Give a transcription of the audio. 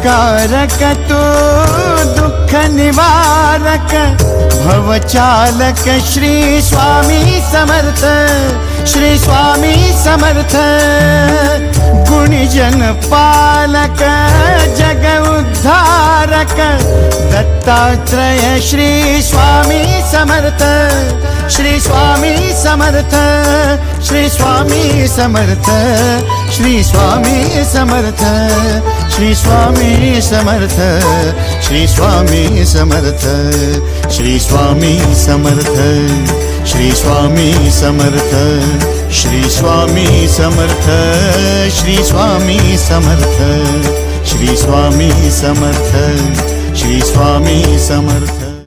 उपकारक तू दुःख निवारक भवचालक श्री स्वामी समर्थ, श्री स्वामी समर्थ। गुणीजन पालक जग उद्धारक दत्तात्रेय श्री स्वामी समर्थ, श्री स्वामी समर्थ, श्री स्वामी समर्थ, श्री स्वामी समर्थ, श्री स्वामी समर्थ, श्री स्वामी समर्थ, श्री स्वामी समर्थ, श्री स्वामी समर्थ, श्री स्वामी समर्थ, श्री स्वामी समर्थ, श्री स्वामी समर्थ, श्री स्वामी समर्थ।